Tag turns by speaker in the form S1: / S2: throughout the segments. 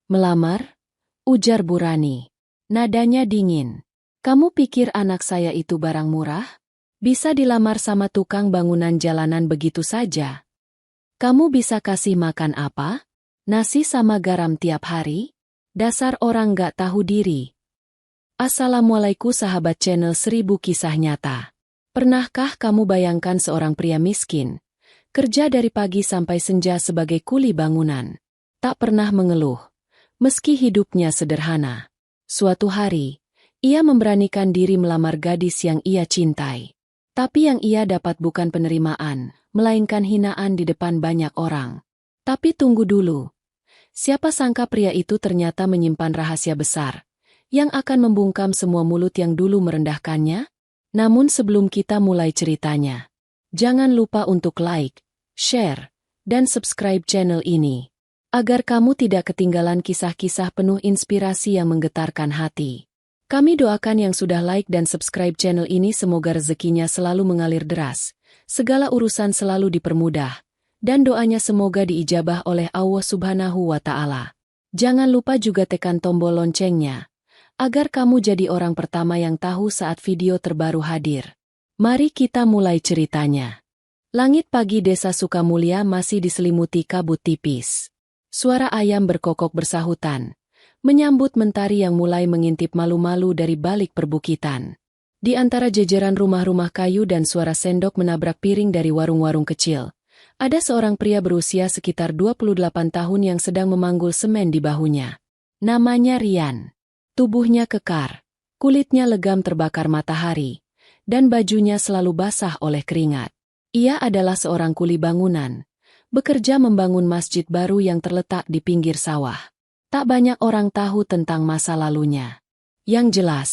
S1: Melamar? Ujar Bu Rani. Nadanya dingin. Kamu pikir anak saya itu barang murah? Bisa dilamar sama tukang bangunan jalanan begitu saja? Kamu bisa kasih makan apa? Nasi sama garam tiap hari? Dasar orang gak tahu diri. Assalamualaikum sahabat channel 1000 Kisah Nyata. Pernahkah kamu bayangkan seorang pria miskin, kerja dari pagi sampai senja sebagai kuli bangunan, tak pernah mengeluh, meski hidupnya sederhana. Suatu hari, ia memberanikan diri melamar gadis yang ia cintai. Tapi yang ia dapat bukan penerimaan, melainkan hinaan di depan banyak orang. Tapi tunggu dulu. Siapa sangka pria itu ternyata menyimpan rahasia besar, yang akan membungkam semua mulut yang dulu merendahkannya? Namun sebelum kita mulai ceritanya, jangan lupa untuk like, share, dan subscribe channel ini, agar kamu tidak ketinggalan kisah-kisah penuh inspirasi yang menggetarkan hati. Kami doakan yang sudah like dan subscribe channel ini semoga rezekinya selalu mengalir deras, segala urusan selalu dipermudah, dan doanya semoga diijabah oleh Allah Subhanahu wa Ta'ala. Jangan lupa juga tekan tombol loncengnya, agar kamu jadi orang pertama yang tahu saat video terbaru hadir. Mari kita mulai ceritanya. Langit pagi desa Sukamulya masih diselimuti kabut tipis. Suara ayam berkokok bersahutan, menyambut mentari yang mulai mengintip malu-malu dari balik perbukitan. Di antara jejeran rumah-rumah kayu dan suara sendok menabrak piring dari warung-warung kecil, ada seorang pria berusia sekitar 28 tahun yang sedang memanggul semen di bahunya. Namanya Rian. Tubuhnya kekar, kulitnya legam terbakar matahari, dan bajunya selalu basah oleh keringat. Ia adalah seorang kuli bangunan, bekerja membangun masjid baru yang terletak di pinggir sawah. Tak banyak orang tahu tentang masa lalunya. Yang jelas,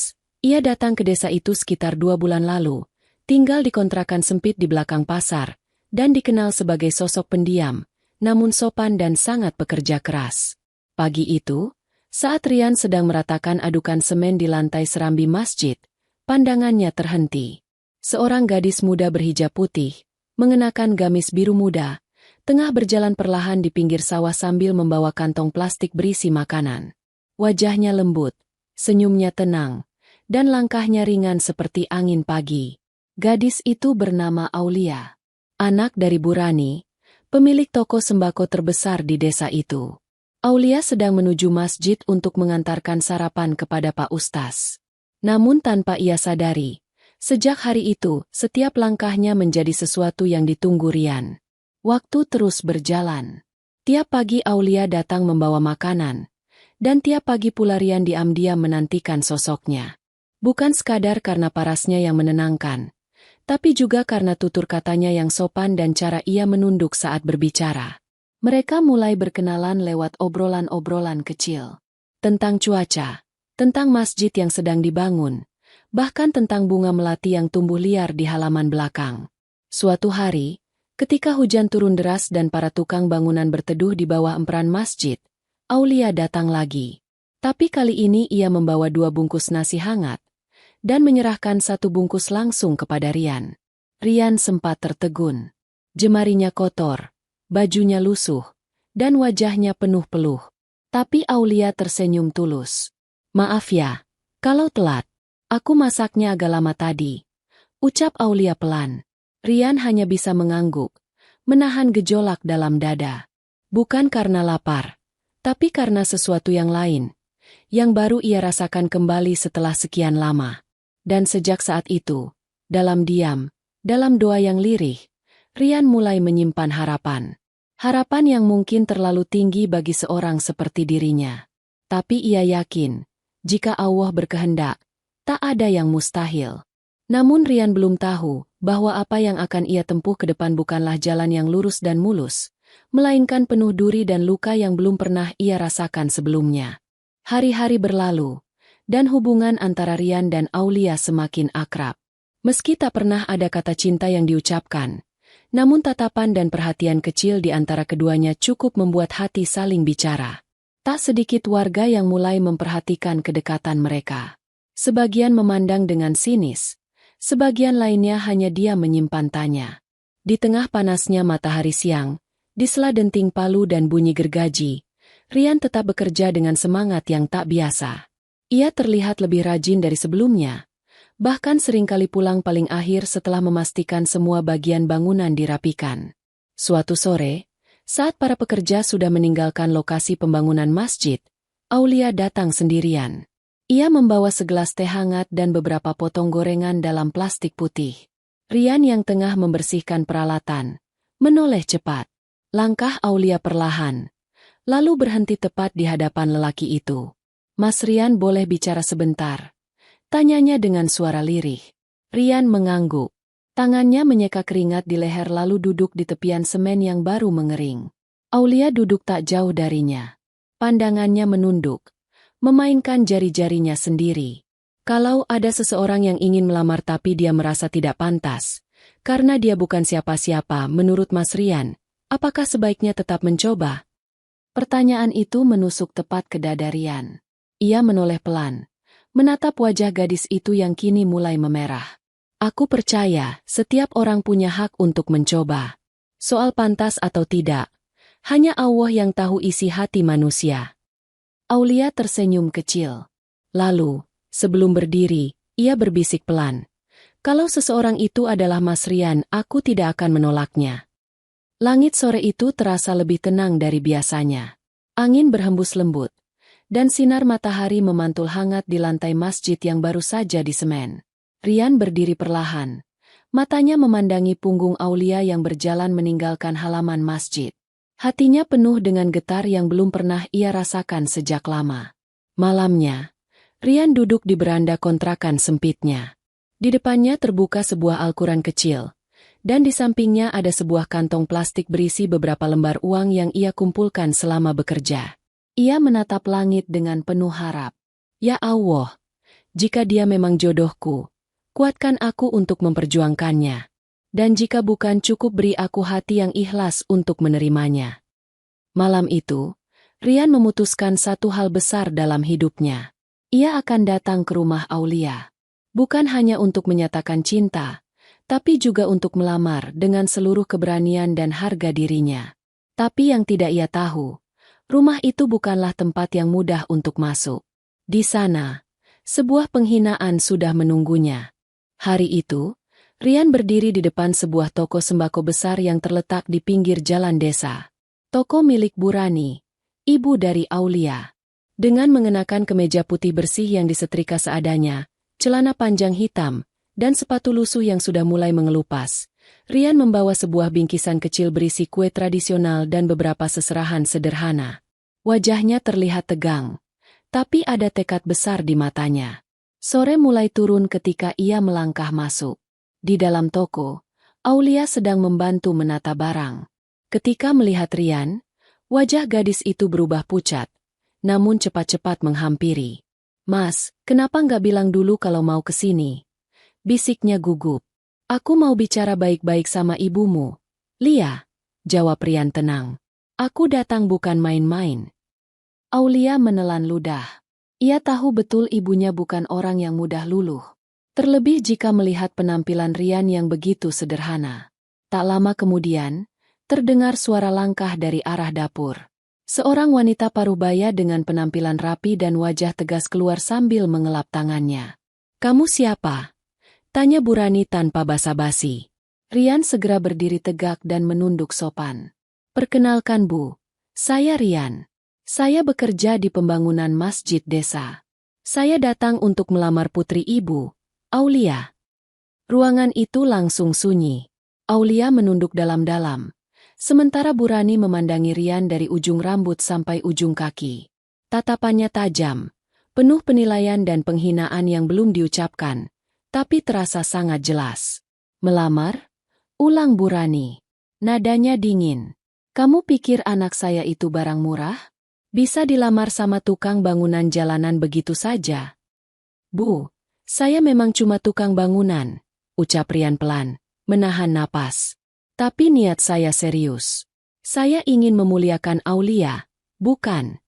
S1: ia datang ke desa itu sekitar 2 bulan lalu, tinggal di kontrakan sempit di belakang pasar, dan dikenal sebagai sosok pendiam, namun sopan dan sangat pekerja keras. Pagi itu, saat Rian sedang meratakan adukan semen di lantai serambi masjid, pandangannya terhenti. Seorang gadis muda berhijab putih, mengenakan gamis biru muda, tengah berjalan perlahan di pinggir sawah sambil membawa kantong plastik berisi makanan. Wajahnya lembut, senyumnya tenang, dan langkahnya ringan seperti angin pagi. Gadis itu bernama Aulia, anak dari Bu Rani, pemilik toko sembako terbesar di desa itu. Aulia sedang menuju masjid untuk mengantarkan sarapan kepada Pak Ustaz. Namun tanpa ia sadari, sejak hari itu, setiap langkahnya menjadi sesuatu yang ditunggu Rian. Waktu terus berjalan. Tiap pagi Aulia datang membawa makanan, dan tiap pagi pula Rian diam-diam menantikan sosoknya. Bukan sekadar karena parasnya yang menenangkan, tapi juga karena tutur katanya yang sopan dan cara ia menunduk saat berbicara. Mereka mulai berkenalan lewat obrolan-obrolan kecil. Tentang cuaca, tentang masjid yang sedang dibangun, bahkan tentang bunga melati yang tumbuh liar di halaman belakang. Suatu hari, ketika hujan turun deras dan para tukang bangunan berteduh di bawah emperan masjid, Aulia datang lagi. Tapi kali ini ia membawa 2 bungkus nasi hangat, dan menyerahkan 1 bungkus langsung kepada Rian. Rian sempat tertegun. Jemarinya kotor, bajunya lusuh, dan wajahnya penuh peluh. Tapi Aulia tersenyum tulus. Maaf ya, kalau telat. Aku masaknya agak lama tadi, ucap Aulia pelan. Rian hanya bisa mengangguk, menahan gejolak dalam dada. Bukan karena lapar, tapi karena sesuatu yang lain, yang baru ia rasakan kembali setelah sekian lama. Dan sejak saat itu, dalam diam, dalam doa yang lirih, Rian mulai menyimpan harapan. Harapan yang mungkin terlalu tinggi bagi seorang seperti dirinya. Tapi ia yakin, jika Allah berkehendak, tak ada yang mustahil. Namun Rian belum tahu bahwa apa yang akan ia tempuh ke depan bukanlah jalan yang lurus dan mulus, melainkan penuh duri dan luka yang belum pernah ia rasakan sebelumnya. Hari-hari berlalu, dan hubungan antara Rian dan Aulia semakin akrab. Meski tak pernah ada kata cinta yang diucapkan, namun tatapan dan perhatian kecil di antara keduanya cukup membuat hati saling bicara. Tak sedikit warga yang mulai memperhatikan kedekatan mereka. Sebagian memandang dengan sinis, sebagian lainnya hanya diam menyimpan tanya. Di tengah panasnya matahari siang, di sela denting palu dan bunyi gergaji, Rian tetap bekerja dengan semangat yang tak biasa. Ia terlihat lebih rajin dari sebelumnya, bahkan seringkali pulang paling akhir setelah memastikan semua bagian bangunan dirapikan. Suatu sore, saat para pekerja sudah meninggalkan lokasi pembangunan masjid, Aulia datang sendirian. Ia membawa segelas teh hangat dan beberapa potong gorengan dalam plastik putih. Rian yang tengah membersihkan peralatan menoleh cepat. Langkah Aulia perlahan, lalu berhenti tepat di hadapan lelaki itu. "Mas Rian, boleh bicara sebentar?" tanyanya dengan suara lirih. Rian mengangguk. Tangannya menyeka keringat di leher lalu duduk di tepian semen yang baru mengering. Aulia duduk tak jauh darinya. Pandangannya menunduk, memainkan jari-jarinya sendiri. Kalau ada seseorang yang ingin melamar tapi dia merasa tidak pantas, karena dia bukan siapa-siapa menurut Mas Rian, apakah sebaiknya tetap mencoba? Pertanyaan itu menusuk tepat ke dada Rian. Ia menoleh pelan, menatap wajah gadis itu yang kini mulai memerah. "Aku percaya setiap orang punya hak untuk mencoba. Soal pantas atau tidak, hanya Allah yang tahu isi hati manusia." Aulia tersenyum kecil. Lalu, sebelum berdiri, ia berbisik pelan. "Kalau seseorang itu adalah Mas Rian, aku tidak akan menolaknya." Langit sore itu terasa lebih tenang dari biasanya. Angin berhembus lembut, dan sinar matahari memantul hangat di lantai masjid yang baru saja disemen. Rian berdiri perlahan. Matanya memandangi punggung Aulia yang berjalan meninggalkan halaman masjid. Hatinya penuh dengan getar yang belum pernah ia rasakan sejak lama. Malamnya, Rian duduk di beranda kontrakan sempitnya. Di depannya terbuka sebuah Al-Quran kecil, dan di sampingnya ada sebuah kantong plastik berisi beberapa lembar uang yang ia kumpulkan selama bekerja. Ia menatap langit dengan penuh harap. "Ya Allah, jika dia memang jodohku, kuatkan aku untuk memperjuangkannya. Dan jika bukan, cukup beri aku hati yang ikhlas untuk menerimanya." Malam itu, Rian memutuskan satu hal besar dalam hidupnya. Ia akan datang ke rumah Aulia. Bukan hanya untuk menyatakan cinta, tapi juga untuk melamar dengan seluruh keberanian dan harga dirinya. Tapi yang tidak ia tahu, rumah itu bukanlah tempat yang mudah untuk masuk. Di sana, sebuah penghinaan sudah menunggunya. Hari itu, Rian berdiri di depan sebuah toko sembako besar yang terletak di pinggir jalan desa. Toko milik Burani, ibu dari Aulia. Dengan mengenakan kemeja putih bersih yang disetrika seadanya, celana panjang hitam, dan sepatu lusuh yang sudah mulai mengelupas, Rian membawa sebuah bingkisan kecil berisi kue tradisional dan beberapa seserahan sederhana. Wajahnya terlihat tegang, tapi ada tekad besar di matanya. Sore mulai turun ketika ia melangkah masuk. Di dalam toko, Aulia sedang membantu menata barang. Ketika melihat Rian, wajah gadis itu berubah pucat, namun cepat-cepat menghampiri. "Mas, kenapa nggak bilang dulu kalau mau ke sini?" bisiknya gugup. "Aku mau bicara baik-baik sama ibumu, Lia," jawab Rian tenang. "Aku datang bukan main-main." Aulia menelan ludah. Ia tahu betul ibunya bukan orang yang mudah luluh. Terlebih jika melihat penampilan Rian yang begitu sederhana. Tak lama kemudian, terdengar suara langkah dari arah dapur. Seorang wanita parubaya dengan penampilan rapi dan wajah tegas keluar sambil mengelap tangannya. "Kamu siapa?" tanya Burani tanpa basa-basi. Rian segera berdiri tegak dan menunduk sopan. "Perkenalkan Bu, saya Rian. Saya bekerja di pembangunan masjid desa. Saya datang untuk melamar putri ibu, Aulia." Ruangan itu langsung sunyi. Aulia menunduk dalam-dalam, sementara Burani memandangi Rian dari ujung rambut sampai ujung kaki. Tatapannya tajam, penuh penilaian dan penghinaan yang belum diucapkan, tapi terasa sangat jelas. "Melamar?" ulang Burani. Nadanya dingin. "Kamu pikir anak saya itu barang murah? Bisa dilamar sama tukang bangunan jalanan begitu saja?" "Bu, saya memang cuma tukang bangunan," ucap Rian pelan, menahan napas. "Tapi niat saya serius. Saya ingin memuliakan Aulia, bukan."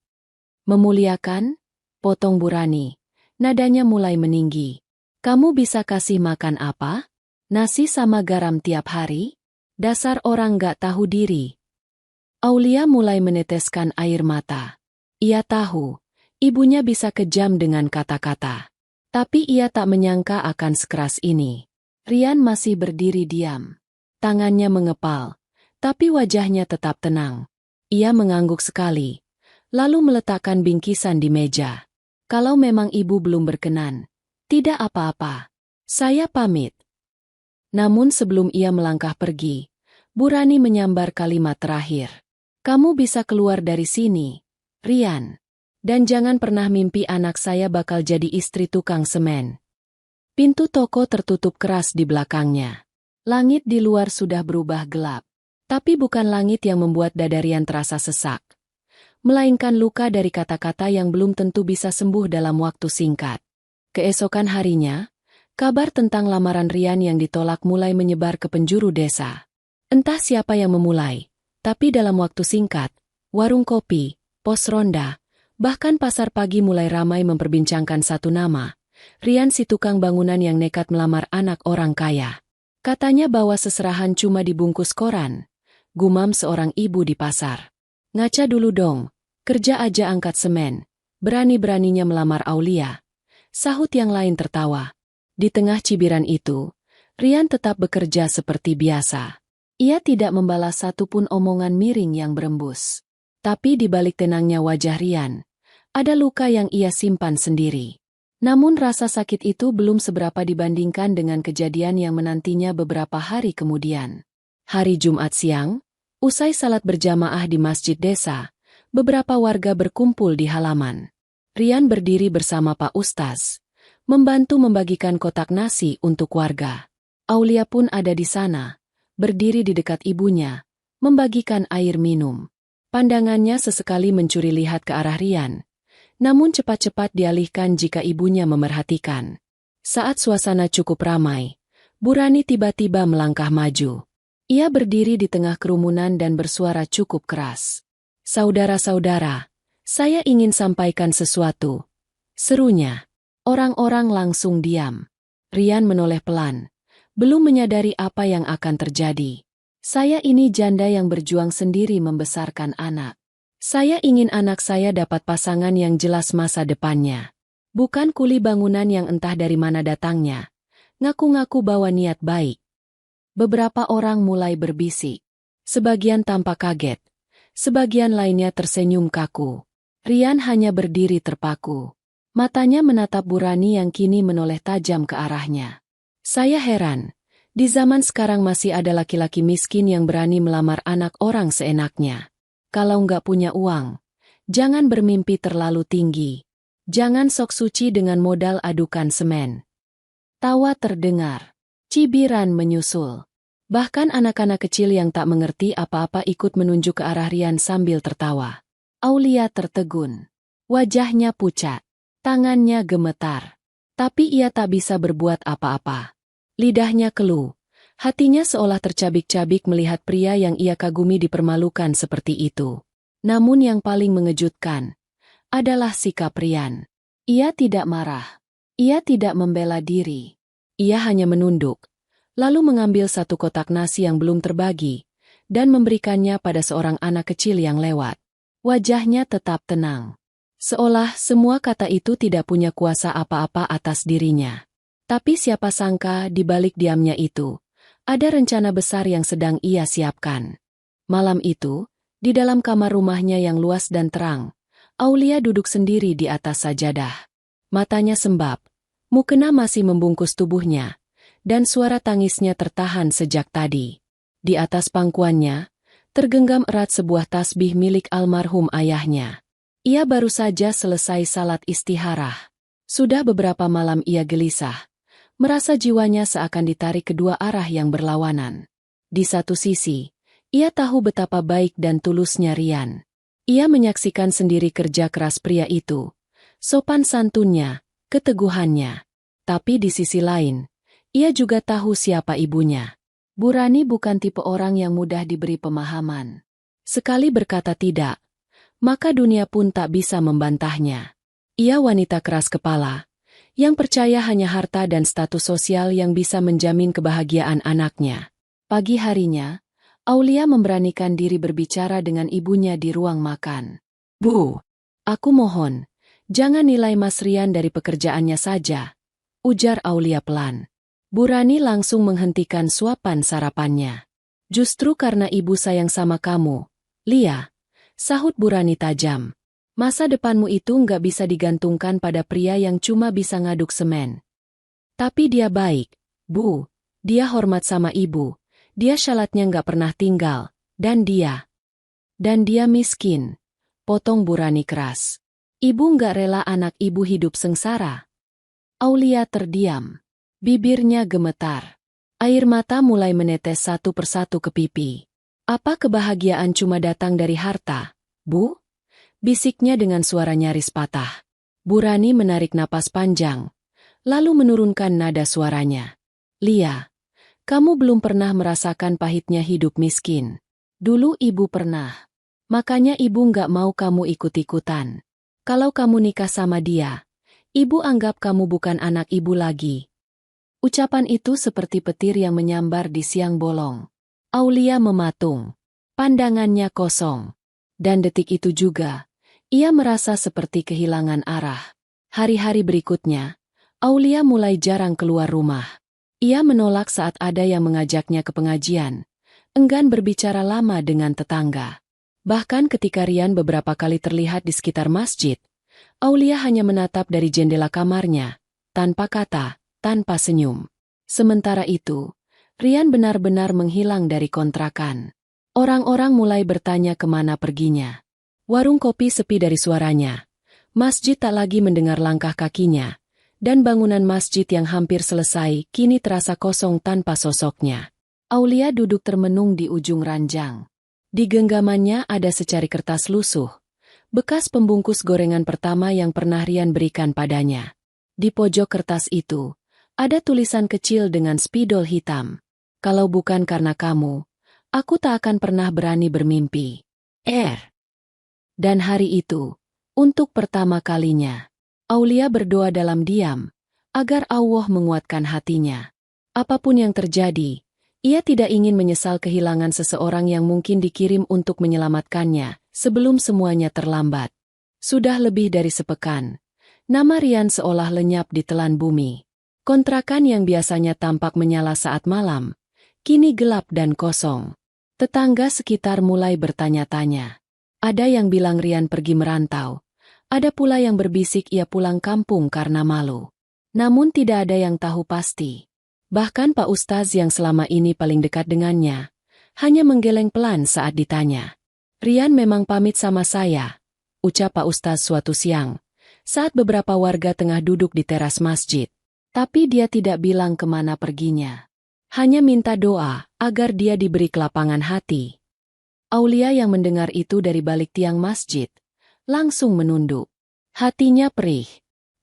S1: "Memuliakan?" potong Burani. Nadanya mulai meninggi. "Kamu bisa kasih makan apa? Nasi sama garam tiap hari? Dasar orang gak tahu diri." Aulia mulai meneteskan air mata. Ia tahu, ibunya bisa kejam dengan kata-kata. Tapi ia tak menyangka akan sekeras ini. Rian masih berdiri diam. Tangannya mengepal, tapi wajahnya tetap tenang. Ia mengangguk sekali, lalu meletakkan bingkisan di meja. Kalau memang ibu belum berkenan, tidak apa-apa. Saya pamit. Namun sebelum ia melangkah pergi, Bu Rani menyambar kalimat terakhir. Kamu bisa keluar dari sini, Rian. Dan jangan pernah mimpi anak saya bakal jadi istri tukang semen. Pintu toko tertutup keras di belakangnya. Langit di luar sudah berubah gelap. Tapi bukan langit yang membuat dada Rian terasa sesak. Melainkan luka dari kata-kata yang belum tentu bisa sembuh dalam waktu singkat. Keesokan harinya, kabar tentang lamaran Rian yang ditolak mulai menyebar ke penjuru desa. Entah siapa yang memulai, tapi dalam waktu singkat, warung kopi, pos ronda, bahkan pasar pagi mulai ramai memperbincangkan satu nama, Rian si tukang bangunan yang nekat melamar anak orang kaya. Katanya bahwa seserahan cuma dibungkus koran, gumam seorang ibu di pasar. Ngaca dulu dong, kerja aja angkat semen, berani-beraninya melamar Aulia. Sahut yang lain tertawa. Di tengah cibiran itu, Rian tetap bekerja seperti biasa. Ia tidak membalas satupun omongan miring yang berembus. Tapi di balik tenangnya wajah Rian, ada luka yang ia simpan sendiri. Namun rasa sakit itu belum seberapa dibandingkan dengan kejadian yang menantinya beberapa hari kemudian. Hari Jumat siang, usai salat berjamaah di masjid desa, beberapa warga berkumpul di halaman. Rian berdiri bersama Pak Ustaz, membantu membagikan kotak nasi untuk warga. Aulia pun ada di sana, berdiri di dekat ibunya, membagikan air minum. Pandangannya sesekali mencuri lihat ke arah Rian, namun cepat-cepat dialihkan jika ibunya memerhatikan. Saat suasana cukup ramai, Bu Rani tiba-tiba melangkah maju. Ia berdiri di tengah kerumunan dan bersuara cukup keras. Saudara-saudara, saya ingin sampaikan sesuatu. Serunya. Orang-orang langsung diam. Rian menoleh pelan, belum menyadari apa yang akan terjadi. Saya ini janda yang berjuang sendiri membesarkan anak. Saya ingin anak saya dapat pasangan yang jelas masa depannya. Bukan kuli bangunan yang entah dari mana datangnya. Ngaku-ngaku bawa niat baik. Beberapa orang mulai berbisik. Sebagian tampak kaget. Sebagian lainnya tersenyum kaku. Rian hanya berdiri terpaku. Matanya menatap Bu Rani yang kini menoleh tajam ke arahnya. Saya heran. Di zaman sekarang masih ada laki-laki miskin yang berani melamar anak orang seenaknya. Kalau nggak punya uang, jangan bermimpi terlalu tinggi. Jangan sok suci dengan modal adukan semen. Tawa terdengar. Cibiran menyusul. Bahkan anak-anak kecil yang tak mengerti apa-apa ikut menunjuk ke arah Rian sambil tertawa. Aulia tertegun. Wajahnya pucat. Tangannya gemetar. Tapi ia tak bisa berbuat apa-apa. Lidahnya keluh. Hatinya seolah tercabik-cabik melihat pria yang ia kagumi dipermalukan seperti itu. Namun yang paling mengejutkan adalah sikap Rian. Ia tidak marah. Ia tidak membela diri. Ia hanya menunduk, lalu mengambil satu kotak nasi yang belum terbagi, dan memberikannya pada seorang anak kecil yang lewat. Wajahnya tetap tenang. Seolah semua kata itu tidak punya kuasa apa-apa atas dirinya. Tapi siapa sangka di balik diamnya itu, ada rencana besar yang sedang ia siapkan. Malam itu, di dalam kamar rumahnya yang luas dan terang, Aulia duduk sendiri di atas sajadah. Matanya sembab, mukena masih membungkus tubuhnya, dan suara tangisnya tertahan sejak tadi. Di atas pangkuannya, tergenggam erat sebuah tasbih milik almarhum ayahnya. Ia baru saja selesai salat istikharah. Sudah beberapa malam ia gelisah. Merasa jiwanya seakan ditarik kedua arah yang berlawanan. Di satu sisi, ia tahu betapa baik dan tulusnya Rian. Ia menyaksikan sendiri kerja keras pria itu, sopan santunnya, keteguhannya. Tapi di sisi lain, ia juga tahu siapa ibunya. Bu Rani bukan tipe orang yang mudah diberi pemahaman. Sekali berkata tidak, maka dunia pun tak bisa membantahnya. Ia wanita keras kepala, yang percaya hanya harta dan status sosial yang bisa menjamin kebahagiaan anaknya. Pagi harinya, Aulia memberanikan diri berbicara dengan ibunya di ruang makan. Bu, Aku mohon, jangan nilai Mas Rian dari pekerjaannya saja, ujar Aulia pelan. Bu Rani langsung menghentikan suapan sarapannya. Justru karena ibu sayang sama kamu, Lia, sahut Bu Rani tajam. Masa depanmu itu nggak bisa digantungkan pada pria yang cuma bisa ngaduk semen. Tapi dia baik, Bu. Dia hormat sama ibu. Dia syaratnya nggak pernah tinggal. Dan dia miskin. Potong Bu Rani keras. Ibu nggak rela anak ibu hidup sengsara. Aulia terdiam. Bibirnya gemetar. Air mata mulai menetes satu persatu ke pipi. Apa kebahagiaan cuma datang dari harta, Bu? Bisiknya dengan suara nyaris patah. Bu Rani menarik napas panjang, lalu menurunkan nada suaranya. Lia, kamu belum pernah merasakan pahitnya hidup miskin. Dulu ibu pernah. Makanya ibu nggak mau kamu ikut-ikutan. Kalau kamu nikah sama dia, ibu anggap kamu bukan anak ibu lagi. Ucapan itu seperti petir yang menyambar di siang bolong. Aulia mematung. Pandangannya kosong. Dan detik itu juga, ia merasa seperti kehilangan arah. Hari-hari berikutnya, Aulia mulai jarang keluar rumah. Ia menolak saat ada yang mengajaknya ke pengajian. Enggan berbicara lama dengan tetangga. Bahkan ketika Rian beberapa kali terlihat di sekitar masjid, Aulia hanya menatap dari jendela kamarnya, tanpa kata, tanpa senyum. Sementara itu, Rian benar-benar menghilang dari kontrakan. Orang-orang mulai bertanya kemana perginya. Warung kopi sepi dari suaranya. Masjid tak lagi mendengar langkah kakinya. Dan bangunan masjid yang hampir selesai kini terasa kosong tanpa sosoknya. Aulia duduk termenung di ujung ranjang. Di genggamannya ada secari kertas lusuh. Bekas pembungkus gorengan pertama yang pernah Rian berikan padanya. Di pojok kertas itu, ada tulisan kecil dengan spidol hitam. Kalau bukan karena kamu, aku tak akan pernah berani bermimpi. Dan hari itu, untuk pertama kalinya, Aulia berdoa dalam diam, agar Allah menguatkan hatinya. Apapun yang terjadi, ia tidak ingin menyesal kehilangan seseorang yang mungkin dikirim untuk menyelamatkannya, sebelum semuanya terlambat. Sudah lebih dari sepekan, nama Rian seolah lenyap di telan bumi. Kontrakan yang biasanya tampak menyala saat malam, kini gelap dan kosong. Tetangga sekitar mulai bertanya-tanya. Ada yang bilang Rian pergi merantau. Ada pula yang berbisik ia pulang kampung karena malu. Namun tidak ada yang tahu pasti. Bahkan Pak Ustaz yang selama ini paling dekat dengannya, hanya menggeleng pelan saat ditanya. Rian memang pamit sama saya, ucap Pak Ustaz suatu siang, saat beberapa warga tengah duduk di teras masjid. Tapi dia tidak bilang kemana perginya. Hanya minta doa agar dia diberi kelapangan hati. Aulia yang mendengar itu dari balik tiang masjid, langsung menunduk. Hatinya perih.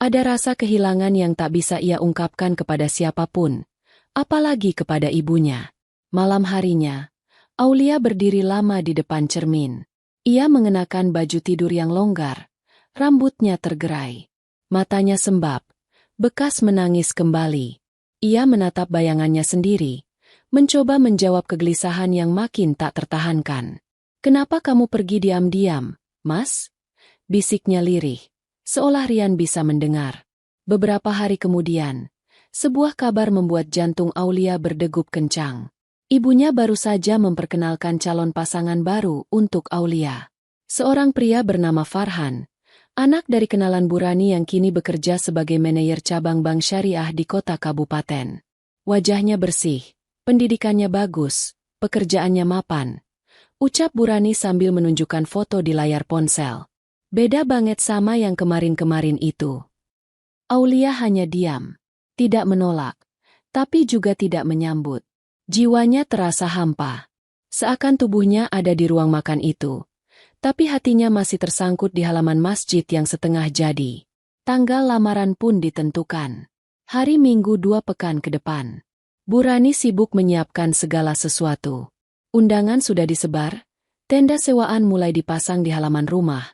S1: Ada rasa kehilangan yang tak bisa ia ungkapkan kepada siapapun, apalagi kepada ibunya. Malam harinya, Aulia berdiri lama di depan cermin. Ia mengenakan baju tidur yang longgar, rambutnya tergerai, matanya sembab. Bekas menangis kembali. Ia menatap bayangannya sendiri, mencoba menjawab kegelisahan yang makin tak tertahankan. Kenapa kamu pergi diam-diam, Mas? Bisiknya lirih, seolah Rian bisa mendengar. Beberapa hari kemudian, sebuah kabar membuat jantung Aulia berdegup kencang. Ibunya baru saja memperkenalkan calon pasangan baru untuk Aulia. Seorang pria bernama Farhan. Anak dari kenalan Bu Rani yang kini bekerja sebagai manajer cabang bank syariah di kota kabupaten. Wajahnya bersih, pendidikannya bagus, pekerjaannya mapan. Ucap Bu Rani sambil menunjukkan foto di layar ponsel. Beda banget sama yang kemarin-kemarin itu. Aulia hanya diam, tidak menolak, tapi juga tidak menyambut. Jiwanya terasa hampa. Seakan tubuhnya ada di ruang makan itu. Tapi hatinya masih tersangkut di halaman masjid yang setengah jadi. Tanggal lamaran pun ditentukan. Hari Minggu 2 pekan ke depan. Bu Rani sibuk menyiapkan segala sesuatu. Undangan sudah disebar, tenda sewaan mulai dipasang di halaman rumah,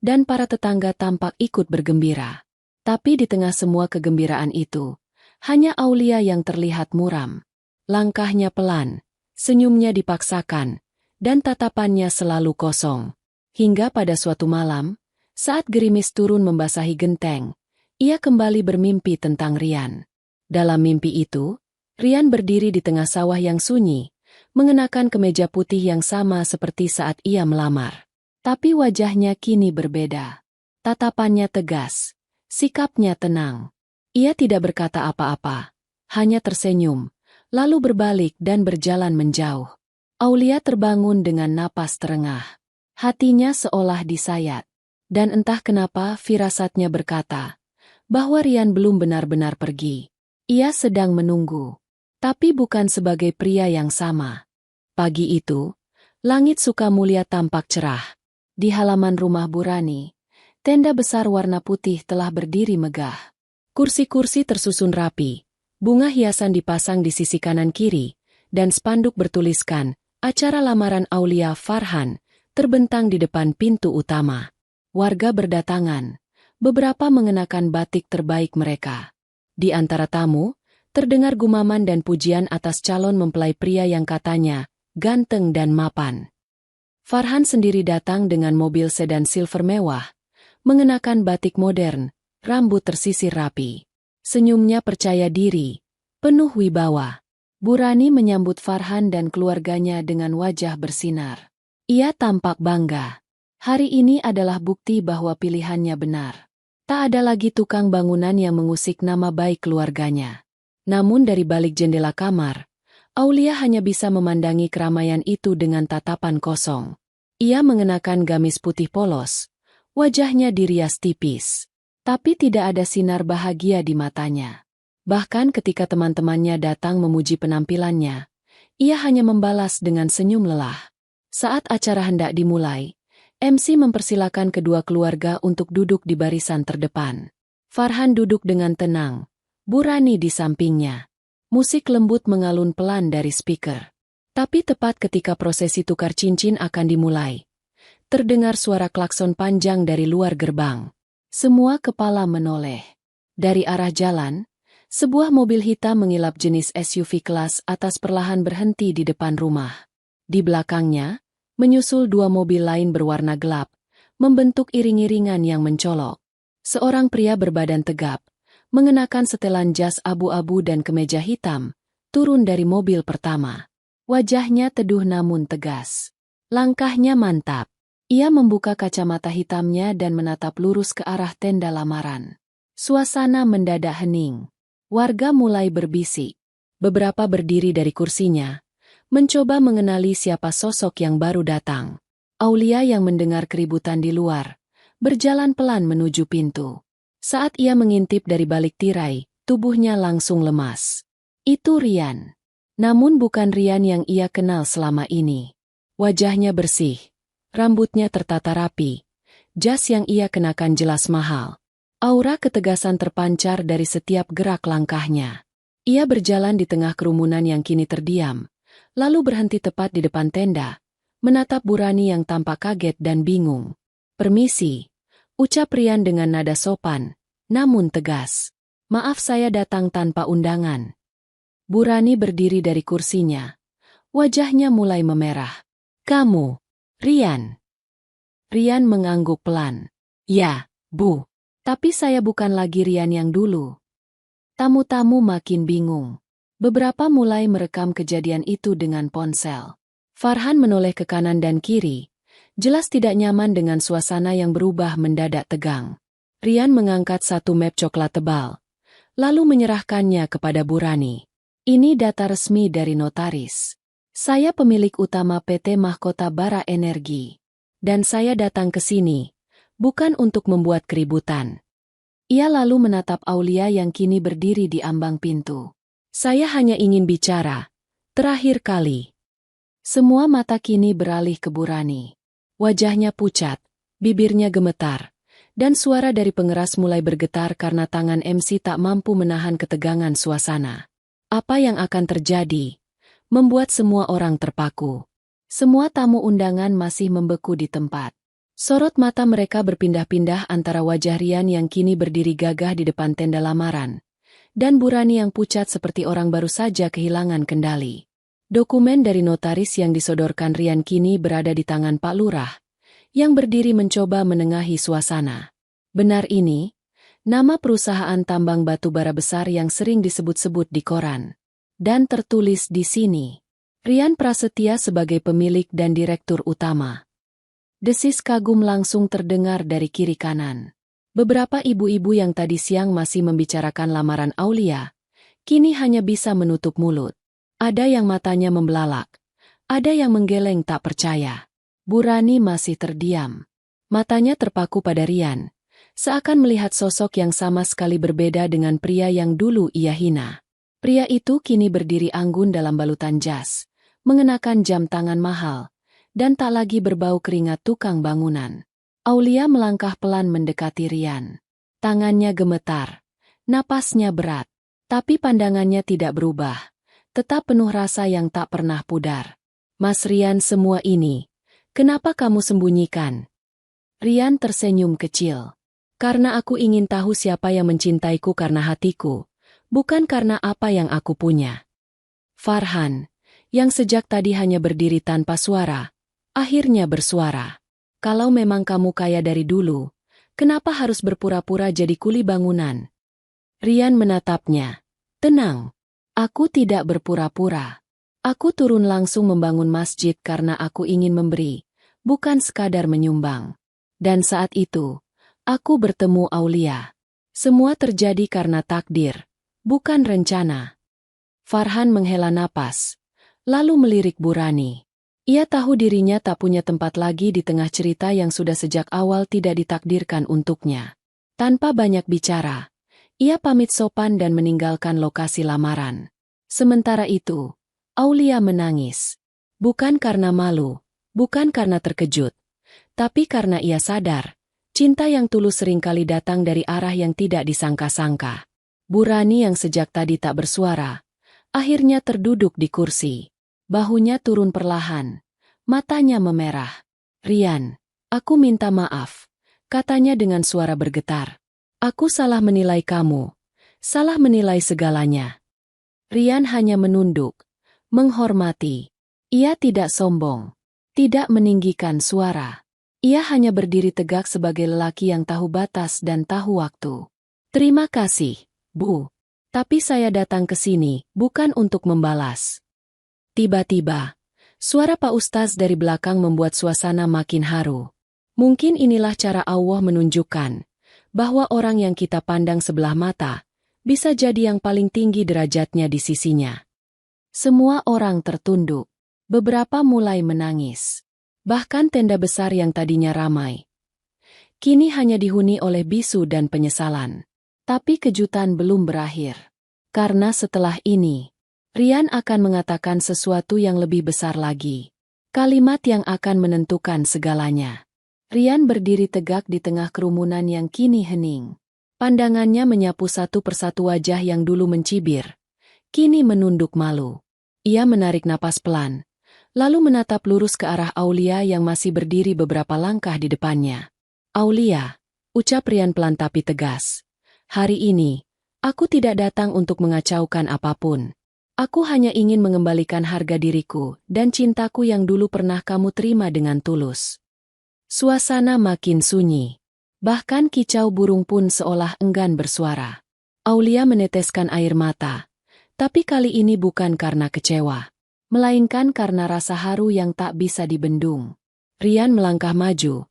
S1: dan para tetangga tampak ikut bergembira. Tapi di tengah semua kegembiraan itu, hanya Aulia yang terlihat muram. Langkahnya pelan, senyumnya dipaksakan, dan tatapannya selalu kosong. Hingga pada suatu malam, Saat gerimis turun membasahi genteng, ia kembali bermimpi tentang Rian. Dalam mimpi itu, Rian berdiri di tengah sawah yang sunyi, mengenakan kemeja putih yang sama seperti saat ia melamar. Tapi wajahnya kini berbeda. Tatapannya tegas, sikapnya tenang. Ia tidak berkata apa-apa, hanya tersenyum, lalu berbalik dan berjalan menjauh. Aulia terbangun dengan napas terengah. Hatinya seolah disayat. Dan entah kenapa firasatnya berkata bahwa Rian belum benar-benar pergi. Ia sedang menunggu, tapi bukan sebagai pria yang sama. Pagi itu, langit Sukamulia tampak cerah. Di halaman rumah Burani, tenda besar warna putih telah berdiri megah. Kursi-kursi tersusun rapi, bunga hiasan dipasang di sisi kanan kiri, dan spanduk bertuliskan, acara lamaran Aulia Farhan, terbentang di depan pintu utama. Warga berdatangan, beberapa mengenakan batik terbaik mereka. Di antara tamu, terdengar gumaman dan pujian atas calon mempelai pria yang katanya ganteng dan mapan. Farhan sendiri datang dengan mobil sedan silver mewah, mengenakan batik modern, rambut tersisir rapi. Senyumnya percaya diri, penuh wibawa. Burani menyambut Farhan dan keluarganya dengan wajah bersinar. Ia tampak bangga. Hari ini adalah bukti bahwa pilihannya benar. Tak ada lagi tukang bangunan yang mengusik nama baik keluarganya. Namun dari balik jendela kamar, Aulia hanya bisa memandangi keramaian itu dengan tatapan kosong. Ia mengenakan gamis putih polos, wajahnya dirias tipis. Tapi tidak ada sinar bahagia di matanya. Bahkan ketika teman-temannya datang memuji penampilannya, ia hanya membalas dengan senyum lelah. Saat acara hendak dimulai, MC mempersilakan kedua keluarga untuk duduk di barisan terdepan. Farhan duduk dengan tenang, Burani di sampingnya. Musik lembut mengalun pelan dari speaker. Tapi tepat ketika prosesi tukar cincin akan dimulai, terdengar suara klakson panjang dari luar gerbang. Semua kepala menoleh. Dari arah jalan, sebuah mobil hitam mengilap jenis SUV kelas atas perlahan berhenti di depan rumah. Di belakangnya, menyusul dua mobil lain berwarna gelap, membentuk iring-iringan yang mencolok. Seorang pria berbadan tegap, mengenakan setelan jas abu-abu dan kemeja hitam, turun dari mobil pertama. Wajahnya teduh namun tegas. Langkahnya mantap. Ia membuka kacamata hitamnya dan menatap lurus ke arah tenda lamaran. Suasana mendadak hening. Warga mulai berbisik. Beberapa berdiri dari kursinya, mencoba mengenali siapa sosok yang baru datang. Aulia yang mendengar keributan di luar, berjalan pelan menuju pintu. Saat ia mengintip dari balik tirai, tubuhnya langsung lemas. Itu Rian. Namun bukan Rian yang ia kenal selama ini. Wajahnya bersih, rambutnya tertata rapi, jas yang ia kenakan jelas mahal. Aura ketegasan terpancar dari setiap gerak langkahnya. Ia berjalan di tengah kerumunan yang kini terdiam, lalu berhenti tepat di depan tenda, menatap Burani yang tampak kaget dan bingung. "Permisi," ucap Rian dengan nada sopan, namun tegas. "Maaf saya datang tanpa undangan." Burani berdiri dari kursinya. Wajahnya mulai memerah. "Kamu, Rian?" Rian mengangguk pelan. "Ya, Bu. Tapi saya bukan lagi Rian yang dulu." Tamu-tamu makin bingung. Beberapa mulai merekam kejadian itu dengan ponsel. Farhan menoleh ke kanan dan kiri, jelas tidak nyaman dengan suasana yang berubah mendadak tegang. Rian mengangkat satu map coklat tebal, lalu menyerahkannya kepada Burani. "Ini data resmi dari notaris. Saya pemilik utama PT Mahkota Bara Energi. Dan saya datang ke sini, bukan untuk membuat keributan." Ia lalu menatap Aulia yang kini berdiri di ambang pintu. "Saya hanya ingin bicara. Terakhir kali." Semua mata kini beralih ke Burani. Wajahnya pucat, bibirnya gemetar, dan suara dari pengeras mulai bergetar karena tangan MC tak mampu menahan ketegangan suasana. Apa yang akan terjadi? Membuat semua orang terpaku. Semua tamu undangan masih membeku di tempat. Sorot mata mereka berpindah-pindah antara wajah Rian yang kini berdiri gagah di depan tenda lamaran, dan Burani yang pucat seperti orang baru saja kehilangan kendali. Dokumen dari notaris yang disodorkan Rian kini berada di tangan Pak Lurah, yang berdiri mencoba menengahi suasana. Benar ini, nama perusahaan tambang batu bara besar yang sering disebut-sebut di koran. Dan tertulis di sini, Rian Prasetya sebagai pemilik dan direktur utama. Desis kagum langsung terdengar dari kiri kanan. Beberapa ibu-ibu yang tadi siang masih membicarakan lamaran Aulia, kini hanya bisa menutup mulut. Ada yang matanya membelalak, ada yang menggeleng tak percaya. Bu Rani masih terdiam. Matanya terpaku pada Rian, seakan melihat sosok yang sama sekali berbeda dengan pria yang dulu ia hina. Pria itu kini berdiri anggun dalam balutan jas, mengenakan jam tangan mahal, dan tak lagi berbau keringat tukang bangunan. Aulia melangkah pelan mendekati Rian. Tangannya gemetar, napasnya berat, tapi pandangannya tidak berubah, tetap penuh rasa yang tak pernah pudar. Mas Rian, semua ini, kenapa kamu sembunyikan? Rian tersenyum kecil. Karena aku ingin tahu siapa yang mencintaiku karena hatiku, bukan karena apa yang aku punya. Farhan, yang sejak tadi hanya berdiri tanpa suara, akhirnya bersuara. Kalau memang kamu kaya dari dulu, kenapa harus berpura-pura jadi kuli bangunan? Rian menatapnya. Tenang, aku tidak berpura-pura. Aku turun langsung membangun masjid karena aku ingin memberi, bukan sekadar menyumbang. Dan saat itu, aku bertemu Aulia. Semua terjadi karena takdir, bukan rencana. Farhan menghela napas, lalu melirik Bu Rani. Ia tahu dirinya tak punya tempat lagi di tengah cerita yang sudah sejak awal tidak ditakdirkan untuknya. Tanpa banyak bicara, ia pamit sopan dan meninggalkan lokasi lamaran. Sementara itu, Aulia menangis. Bukan karena malu, bukan karena terkejut, tapi karena ia sadar, cinta yang tulus seringkali datang dari arah yang tidak disangka-sangka. Bu Rani yang sejak tadi tak bersuara, akhirnya terduduk di kursi. Bahunya turun perlahan, matanya memerah. Rian, aku minta maaf, katanya dengan suara bergetar. Aku salah menilai kamu, salah menilai segalanya. Rian hanya menunduk, menghormati. Ia tidak sombong, tidak meninggikan suara. Ia hanya berdiri tegak sebagai lelaki yang tahu batas dan tahu waktu. Terima kasih, Bu. Tapi saya datang ke sini bukan untuk membalas. Tiba-tiba, suara Pak Ustaz dari belakang membuat suasana makin haru. Mungkin inilah cara Allah menunjukkan bahwa orang yang kita pandang sebelah mata bisa jadi yang paling tinggi derajatnya di sisinya. Semua orang tertunduk, beberapa mulai menangis. Bahkan tenda besar yang tadinya ramai, kini hanya dihuni oleh bisu dan penyesalan. Tapi kejutan belum berakhir. Karena setelah ini, Rian akan mengatakan sesuatu yang lebih besar lagi. Kalimat yang akan menentukan segalanya. Rian berdiri tegak di tengah kerumunan yang kini hening. Pandangannya menyapu satu persatu wajah yang dulu mencibir, kini menunduk malu. Ia menarik napas pelan, lalu menatap lurus ke arah Aulia yang masih berdiri beberapa langkah di depannya. Aulia, ucap Rian pelan tapi tegas. Hari ini, aku tidak datang untuk mengacaukan apapun. Aku hanya ingin mengembalikan harga diriku dan cintaku yang dulu pernah kamu terima dengan tulus. Suasana makin sunyi. Bahkan kicau burung pun seolah enggan bersuara. Aulia meneteskan air mata. Tapi kali ini bukan karena kecewa, melainkan karena rasa haru yang tak bisa dibendung. Rian melangkah maju,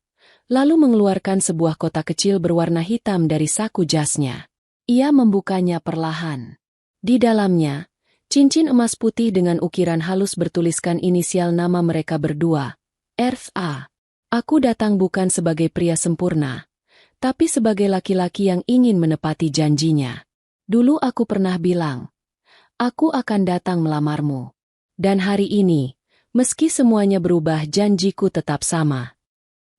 S1: lalu mengeluarkan sebuah kotak kecil berwarna hitam dari saku jasnya. Ia membukanya perlahan. Di dalamnya, cincin emas putih dengan ukiran halus bertuliskan inisial nama mereka berdua, R.A. Aku datang bukan sebagai pria sempurna, tapi sebagai laki-laki yang ingin menepati janjinya. Dulu aku pernah bilang, aku akan datang melamarmu. Dan hari ini, meski semuanya berubah, janjiku tetap sama.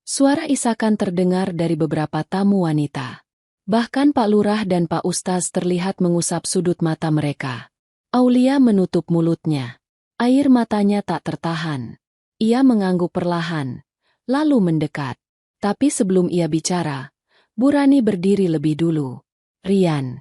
S1: Suara isakan terdengar dari beberapa tamu wanita. Bahkan Pak Lurah dan Pak Ustaz terlihat mengusap sudut mata mereka. Aulia menutup mulutnya. Air matanya tak tertahan. Ia mengangguk perlahan, lalu mendekat. Tapi sebelum ia bicara, Bu Rani berdiri lebih dulu. Rian,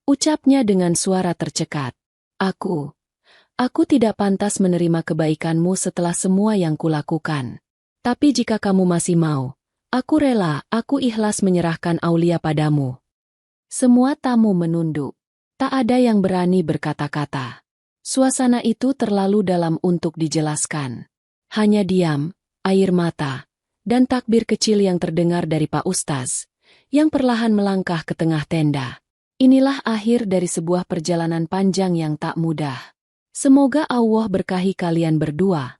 S1: ucapnya dengan suara tercekat. Aku tidak pantas menerima kebaikanmu setelah semua yang kulakukan. Tapi jika kamu masih mau, aku rela, aku ikhlas menyerahkan Aulia padamu. Semua tamu menunduk. Tak ada yang berani berkata-kata. Suasana itu terlalu dalam untuk dijelaskan. Hanya diam, air mata, dan takbir kecil yang terdengar dari Pak Ustaz, yang perlahan melangkah ke tengah tenda. Inilah akhir dari sebuah perjalanan panjang yang tak mudah. Semoga Allah berkahi kalian berdua.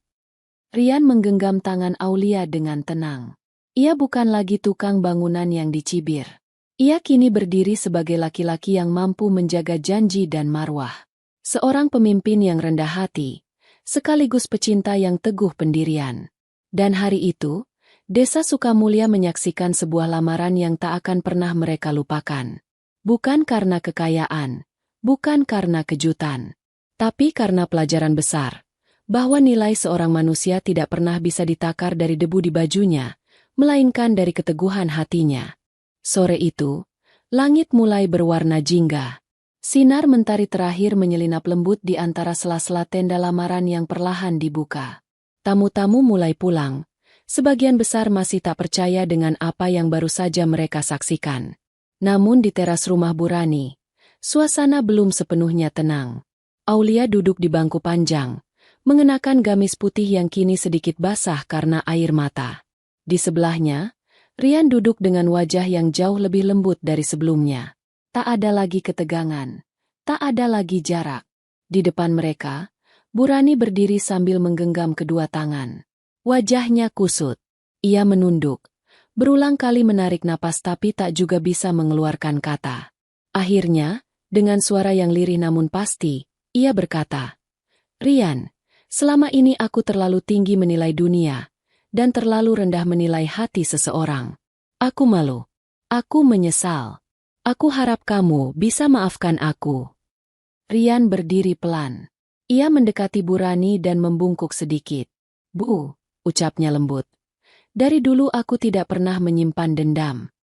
S1: Rian menggenggam tangan Aulia dengan tenang. Ia bukan lagi tukang bangunan yang dicibir. Ia kini berdiri sebagai laki-laki yang mampu menjaga janji dan marwah. Seorang pemimpin yang rendah hati, sekaligus pecinta yang teguh pendirian. Dan hari itu, Desa Sukamulya menyaksikan sebuah lamaran yang tak akan pernah mereka lupakan. Bukan karena kekayaan, bukan karena kejutan, tapi karena pelajaran besar, bahwa nilai seorang manusia tidak pernah bisa ditakar dari debu di bajunya, melainkan dari keteguhan hatinya. Sore itu, langit mulai berwarna jingga. Sinar mentari terakhir menyelinap lembut di antara sela-sela tenda lamaran yang perlahan dibuka. Tamu-tamu mulai pulang. Sebagian besar masih tak percaya dengan apa yang baru saja mereka saksikan. Namun di teras rumah Burani, suasana belum sepenuhnya tenang. Aulia duduk di bangku panjang, mengenakan gamis putih yang kini sedikit basah karena air mata. Di sebelahnya, Rian duduk dengan wajah yang jauh lebih lembut dari sebelumnya. Tak ada lagi ketegangan, tak ada lagi jarak. Di depan mereka, Burani berdiri sambil menggenggam kedua tangan. Wajahnya kusut. Ia menunduk, berulang kali menarik napas tapi tak juga bisa mengeluarkan kata. Akhirnya, dengan suara yang lirih namun pasti, ia berkata, "Rian, selama ini aku terlalu tinggi menilai dunia, dan terlalu rendah menilai hati seseorang. Aku malu. Aku menyesal. Aku harap kamu bisa maafkan aku." Rian berdiri pelan. Ia mendekati Burani dan membungkuk sedikit. "Bu," ucapnya lembut. "Dari dulu aku tidak pernah menyimpan dendam.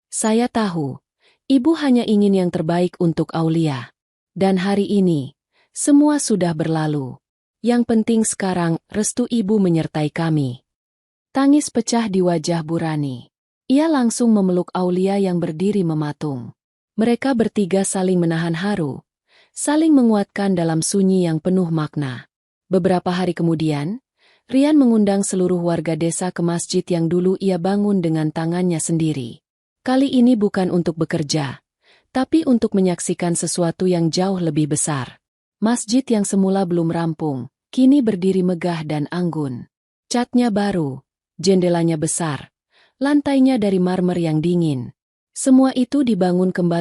S1: Saya tahu, Ibu hanya ingin yang terbaik untuk Aulia. Dan hari ini, semua sudah berlalu. Yang penting sekarang, restu Ibu menyertai kami." Tangis pecah di wajah Burani. Ia langsung memeluk Aulia yang berdiri mematung. Mereka bertiga saling menahan haru, saling menguatkan dalam sunyi yang penuh makna. Beberapa hari kemudian, Rian mengundang seluruh warga desa ke masjid yang dulu ia bangun dengan tangannya sendiri. Kali ini bukan untuk bekerja, tapi untuk menyaksikan sesuatu yang jauh lebih besar. Masjid yang semula belum rampung, kini berdiri megah dan anggun. Catnya baru, jendelanya besar, lantainya dari marmer yang dingin. Semua itu dibangun kembali